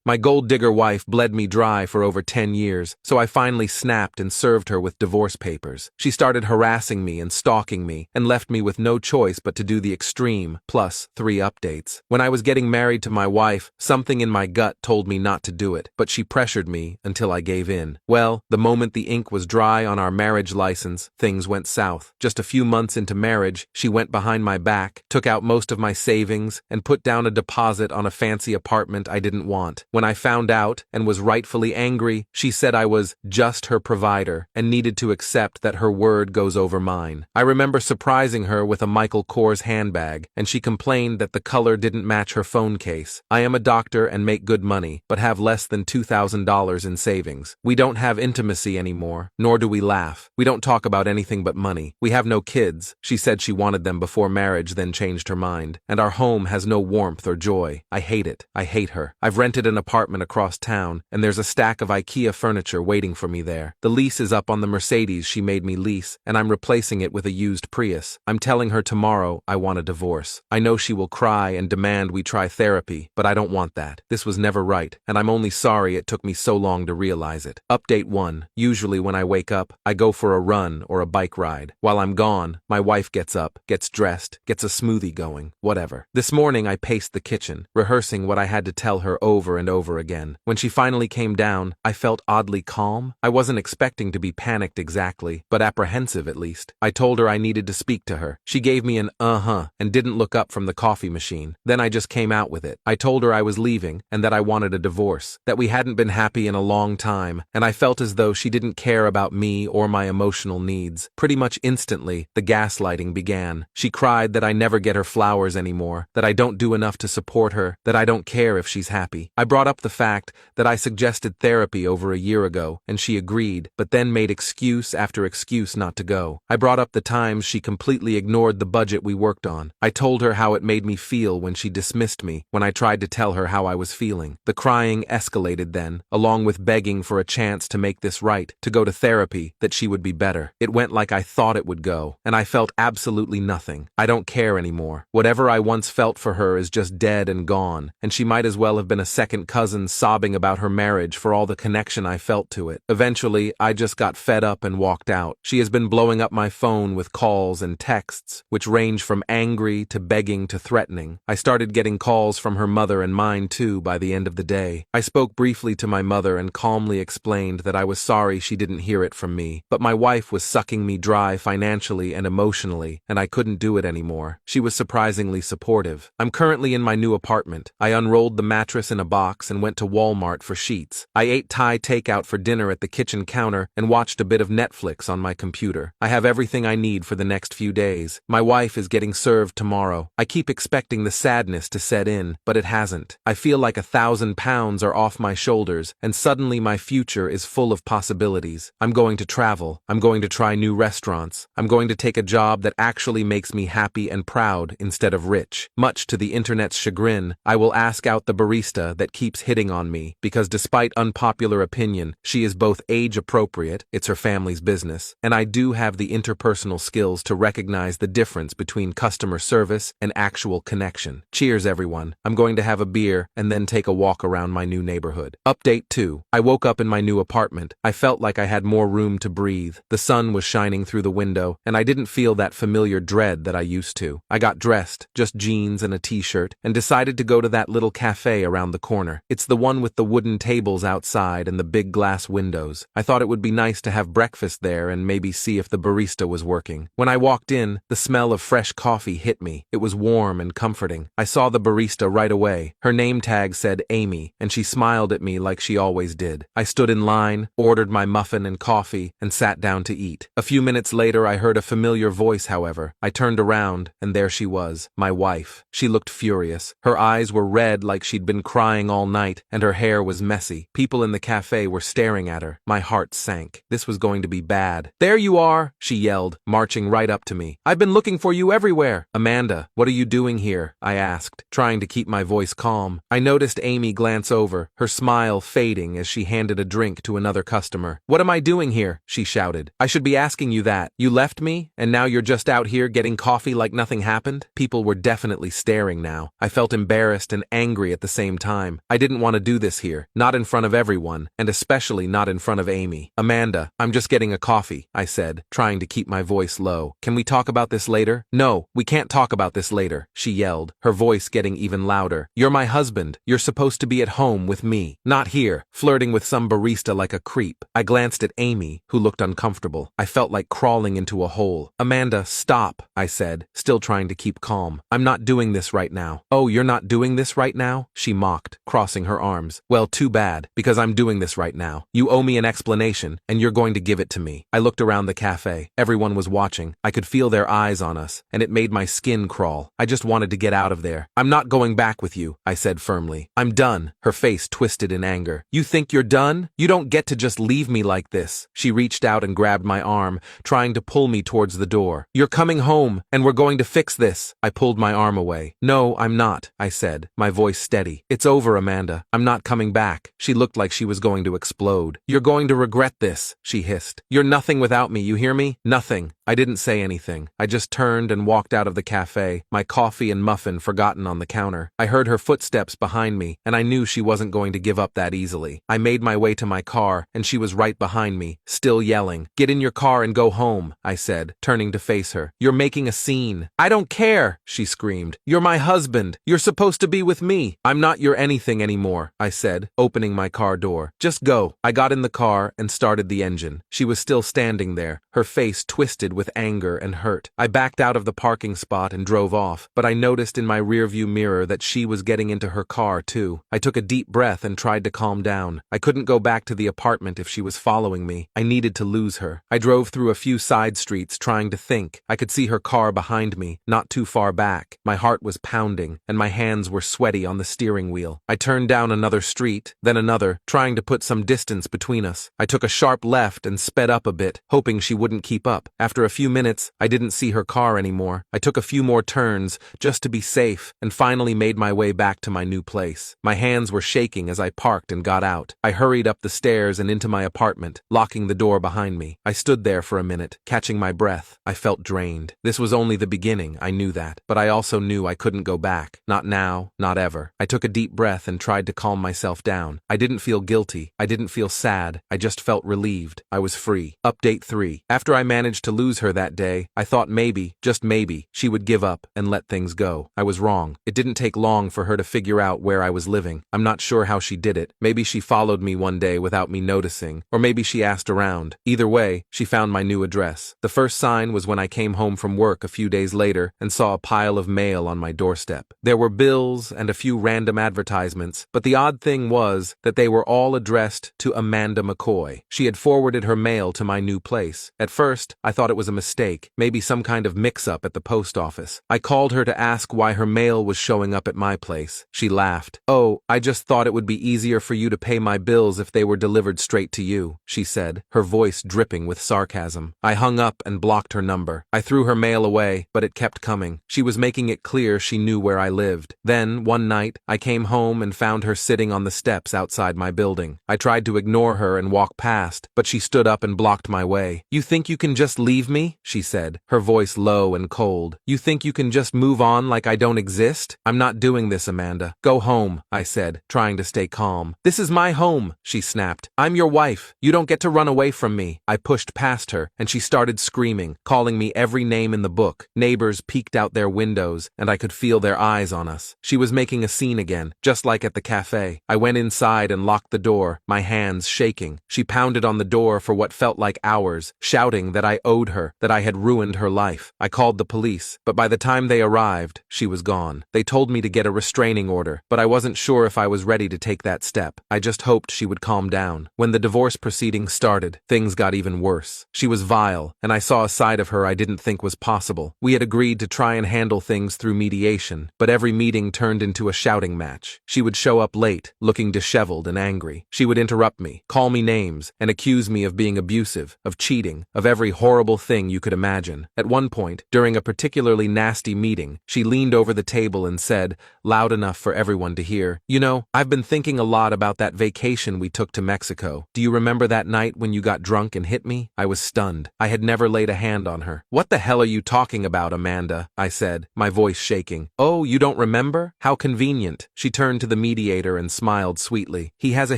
My gold-digger wife bled me dry for over 10 years, so I finally snapped and served her with divorce papers. She started harassing me and stalking me, and left me with no choice but to do the extreme, plus 3 updates. When I was getting married to my wife, something in my gut told me not to do it, but she pressured me until I gave in. Well, the moment the ink was dry on our marriage license, things went south. Just a few months into marriage, she went behind my back, took out most of my savings, and put down a deposit on a fancy apartment I didn't want. When I found out, and was rightfully angry, she said I was just her provider, and needed to accept that her word goes over mine. I remember surprising her with a Michael Kors handbag, and she complained that the color didn't match her phone case. I am a doctor and make good money, but have less than $2,000 in savings. We don't have intimacy anymore, nor do we laugh. We don't talk about anything but money. We have no kids. She said she wanted them before marriage, then changed her mind. And our home has no warmth or joy. I hate it. I hate her. I've rented an apartment across town, and there's a stack of IKEA furniture waiting for me there. The lease is up on the Mercedes she made me lease, and I'm replacing it with a used Prius. I'm telling her tomorrow I want a divorce. I know she will cry and demand we try therapy, but I don't want that. This was never right, and I'm only sorry it took me so long to realize it. Update 1. Usually when I wake up, I go for a run or a bike ride. While I'm gone, my wife gets up, gets dressed, gets a smoothie going, whatever. This morning I paced the kitchen, rehearsing what I had to tell her over and over again. When she finally came down, I felt oddly calm. I wasn't expecting to be panicked exactly, but apprehensive at least. I told her I needed to speak to her. She gave me an and didn't look up from the coffee machine. Then I just came out with it. I told her I was leaving and that I wanted a divorce, that we hadn't been happy in a long time, and I felt as though she didn't care about me or my emotional needs. Pretty much instantly, the gaslighting began. She cried that I never get her flowers anymore, that I don't do enough to support her, that I don't care if she's happy. I brought up the fact that I suggested therapy over a year ago, and she agreed, but then made excuse after excuse not to go. I brought up the times she completely ignored the budget we worked on. I told her how it made me feel when she dismissed me when I tried to tell her how I was feeling. The crying escalated then, along with begging for a chance to make this right, to go to therapy, that she would be better. It went like I thought it would go, and I felt absolutely nothing. I don't care anymore. Whatever I once felt for her is just dead and gone, and she might as well have been a second cousin sobbing about her marriage for all the connection I felt to it. Eventually, I just got fed up and walked out. She has been blowing up my phone with calls and texts, which range from angry to begging to threatening. I started getting calls from her mother and mine too by the end of the day. I spoke briefly to my mother and calmly explained that I was sorry she didn't hear it from me, but my wife was sucking me dry financially and emotionally, and I couldn't do it anymore. She was surprisingly supportive. I'm currently in my new apartment. I unrolled the mattress in a box and went to Walmart for sheets. I ate Thai takeout for dinner at the kitchen counter and watched a bit of Netflix on my computer. I have everything I need for the next few days. My wife is getting served tomorrow. I keep expecting the sadness to set in, but it hasn't. I feel like 1,000 pounds are off my shoulders, and suddenly my future is full of possibilities. I'm going to travel. I'm going to try new restaurants. I'm going to take a job that actually makes me happy and proud instead of rich. Much to the internet's chagrin, I will ask out the barista that keeps hitting on me, because despite unpopular opinion, she is both age appropriate, it's her family's business, and I do have the interpersonal skills to recognize the difference between customer service and actual connection. Cheers, everyone. I'm going to have a beer and then take a walk around my new neighborhood. Update 2. I woke up in my new apartment. I felt like I had more room to breathe. The sun was shining through the window, and I didn't feel that familiar dread that I used to. I got dressed, just jeans and a t-shirt, and decided to go to that little cafe around the corner. It's the one with the wooden tables outside and the big glass windows. I thought it would be nice to have breakfast there and maybe see if the barista was working. When I walked in, the smell of fresh coffee hit me. It was warm and comforting. I saw the barista right away. Her name tag said Amy, and she smiled at me like she always did. I stood in line, ordered my muffin and coffee, and sat down to eat. A few minutes later, I heard a familiar voice, however. I turned around, and there she was, my wife. She looked furious. Her eyes were red like she'd been crying all night, and her hair was messy. People in the cafe were staring at her. My heart sank. This was going to be bad. "There you are," she yelled, marching right up to me. "I've been looking for you everywhere." "Amanda, what are you doing here?" I asked, trying to keep my voice calm. I noticed Amy glance over, her smile fading as she handed a drink to another customer. "What am I doing here?" she shouted. "I should be asking you that. You left me, and now you're just out here getting coffee like nothing happened?" People were definitely staring now. I felt embarrassed and angry at the same time. I didn't want to do this here, not in front of everyone, and especially not in front of Amy. Amanda, I'm just getting a coffee, I said, trying to keep my voice low. Can we talk about this later? No, we can't talk about this later, she yelled, her voice getting even louder. You're my husband. You're supposed to be at home with me, not here, flirting with some barista like a creep. I glanced at Amy, who looked uncomfortable. I felt like crawling into a hole. Amanda, stop, I said, still trying to keep calm. I'm not doing this right now. Oh, you're not doing this right now? She mocked, crossing her arms. Well, too bad, because I'm doing this right now. You owe me an explanation, and you're going to give it to me. I looked around the cafe. Everyone was watching. I could feel their eyes on us, and it made my skin crawl. I just wanted to get out of there. I'm not going back with you, I said firmly. I'm done. Her face twisted in anger. You think you're done? You don't get to just leave me like this. She reached out and grabbed my arm, trying to pull me towards the door. You're coming home, and we're going to fix this. I pulled my arm away. No, I'm not, I said, my voice steady. It's over, Amanda. I'm not coming back. She looked like she was going to explode. You're going to regret this, she hissed. You're nothing without me, you hear me? Nothing. I didn't say anything. I just turned and walked out of the cafe, my coffee and muffin forgotten on the counter. I heard her footsteps behind me, and I knew she wasn't going to give up that easily. I made my way to my car, and she was right behind me, still yelling. Get in your car and go home, I said, turning to face her. You're making a scene. I don't care, she screamed. You're my husband. You're supposed to be with me. I'm not your anything anymore, I said, opening my car door. Just go. I got in the car and started the engine. She was still standing there, her face twisted with anger and hurt. I backed out of the parking spot and drove off, but I noticed in my rearview mirror that she was getting into her car too. I took a deep breath and tried to calm down. I couldn't go back to the apartment if she was following me. I needed to lose her. I drove through a few side streets trying to think. I could see her car behind me, not too far back. My heart was pounding, and my hands were sweaty on the steering wheel. I turned down another street, then another, trying to put some distance between us. I took a sharp left and sped up a bit, hoping she wouldn't keep up. After a few minutes, I didn't see her car anymore. I took a few more turns, just to be safe, and finally made my way back to my new place. My hands were shaking as I parked and got out. I hurried up the stairs and into my apartment, locking the door behind me. I stood there for a minute, catching my breath. I felt drained. This was only the beginning, I knew that, but I also knew I couldn't go back. Not now, not ever. I took a deep breath and tried to calm myself down. I didn't feel guilty. I didn't feel sad. I just felt relieved. I was free. Update 3. After I managed to lose her that day, I thought maybe, just maybe, she would give up and let things go. I was wrong. It didn't take long for her to figure out where I was living. I'm not sure how she did it. Maybe she followed me one day without me noticing, or maybe she asked around. Either way, she found my new address. The first sign was when I came home from work a few days later and saw a pile of mail on my doorstep. There were bills and a few random advertisements, but the odd thing was that they were all addressed to Amanda McCoy. She had forwarded her mail to my new place. At first, I thought it was a mistake, maybe some kind of mix-up at the post office. I called her to ask why her mail was showing up at my place. She laughed. "Oh, I just thought it would be easier for you to pay my bills if they were delivered straight to you," she said, her voice dripping with sarcasm. I hung up and blocked her number. I threw her mail away, but it kept coming. She was making it clear she knew where I lived. Then, one night, I came home and found her sitting on the steps outside my building. I tried to ignore her and walk past, but she stood up and blocked my way. "You think you can just leave me?" she said, her voice low and cold. "You think you can just move on like I don't exist? I'm not doing this, Amanda. Go home," I said, trying to stay calm. "This is my home," she snapped. "I'm your wife. You don't get to run away from me." I pushed past her, and she started screaming, calling me every name in the book. Neighbors peeked out their windows, and I could feel their eyes on us. She was making a scene again, just like at the cafe. I went inside and locked the door, my hands shaking. She pounded on the door for what felt like hours, shouting that I owed her, that I had ruined her life. I called the police, but by the time they arrived, she was gone. They told me to get a restraining order, but I wasn't sure if I was ready to take that step. I just hoped she would calm down. When the divorce proceedings started, things got even worse. She was vile, and I saw a side of her I didn't think was possible. We had agreed to try and handle things through mediation, but every meeting turned into a shouting match. She would show up late, looking disheveled and angry. She would interrupt me, call me names, and accuse me of being abusive, of cheating, of every horrible thing you could imagine. At one point, during a particularly nasty meeting, she leaned over the table and said, loud enough for everyone to hear, "You know, I've been thinking a lot about that vacation we took to Mexico. Do you remember that night when you got drunk and hit me?" I was stunned. I had never laid a hand on her. "What the hell are you talking about, Amanda?" I said, my voice shaking. "Oh, you don't remember? How convenient." She turned to the mediator and smiled sweetly. He has a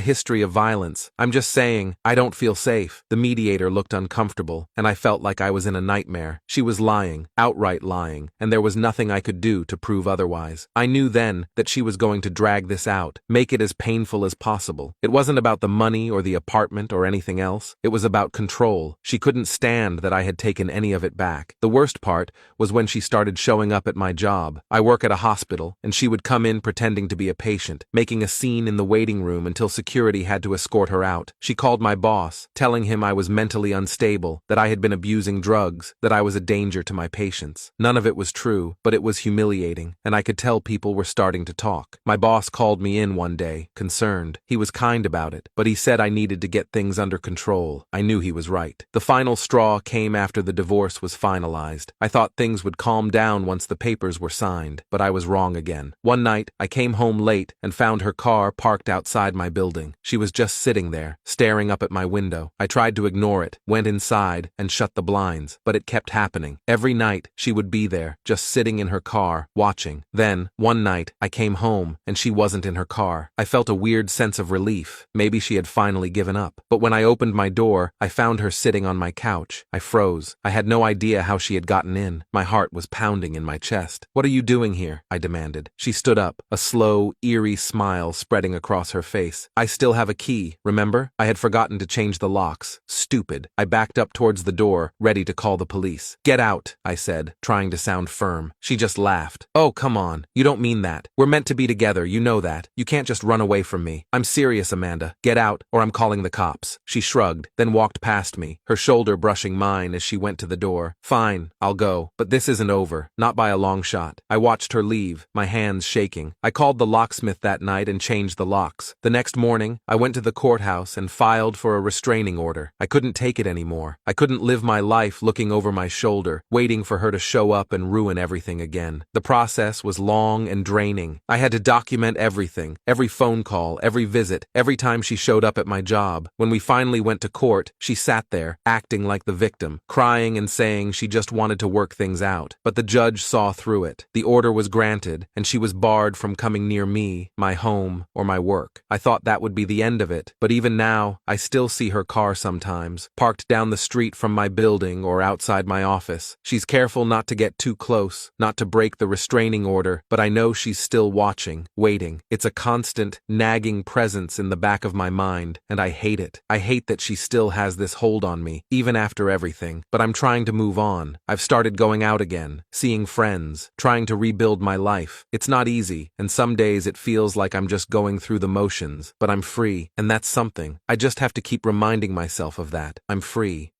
history of violence. I'm just saying, I don't feel safe. The mediator looked uncomfortable, and I felt like I was in a nightmare. She was lying, outright lying, and there was nothing I could do to prove otherwise. I knew then that she was going to drag this out, make it as painful as possible. It wasn't about the money or the apartment or anything else. It was about control. She couldn't stand that I had taken any of it back. The worst part was when she started showing up at my job. I work at a hospital, and she would come in pretending to be a patient, making a scene in the waiting room until security had to escort her out. She called my boss, telling him I was mentally unstable, that I had been abusing drugs, that I was a danger to my patients. None of it was true, but it was humiliating, and I could tell people were starting to talk. My boss called me in one day, concerned. He was kind about it, but he said I needed to get things under control. I knew he was right. The final straw came after the divorce was finalized. I thought things would calm down once the papers were signed, but I was wrong again. One night, I came home late and found her car parked outside my building. She was just sitting there, staring up at my window. I tried to ignore it, went inside, and shut the blinds, but it kept happening. Every night, she would be there, just sitting in her car, watching. Then, one night, I came home, and she wasn't in her car. I felt a weird sense of relief. Maybe she had finally given up. But when I opened my door, I found her sitting on my couch. I froze. I had no idea how she had gotten in. My heart was pounding in my chest. "What are you doing here?" I demanded. She stood up, a slow, eerie smile spreading across her face. "I still have a key, remember? I had forgotten to change the locks. Stupid." I backed up towards the door, ready to call the police. "Get out," I said, trying to sound firm. She just laughed. "Oh, come on. You don't mean that. We're meant to be together, you know that. You can't just run away from me. I'm serious, Amanda. Get out, or I'm calling the cops." She shrugged, then walked past me, her shoulder brushing mine as she went to the door. "Fine, I'll go. But this isn't over. Not by a long shot." I watched her leave, my hands shaking. I called the locksmith that night and changed the locks. The next morning, I went to the courthouse and filed for a restraining order. I couldn't take it anymore. I couldn't live my life looking over my shoulder, waiting for her to show up and ruin everything again. The process was long and draining. I had to document everything, every phone call, every visit, every time she showed up at my job. When we finally went to court, she sat there, acting like the victim, crying and saying she just wanted to work things out. But the judge saw through it. The order was granted, and she was barred from coming near me, my home, or my work. I thought that would be the end of it, but even now, I still see her car sometimes, parked down the street from my building or outside my office. She's careful not to get too close, not to break the restraining order, but I know she's still watching, waiting. It's a constant, nagging presence in the back of my mind, and I hate it. I hate that she still has this hold on me, even after everything. But I'm trying to move on. I've started going out again, seeing friends, trying to rebuild my life. It's not easy, and some days it feels like I'm just going through the motions, but I'm free, and that's something. I just have to keep reminding myself of that. I'm free.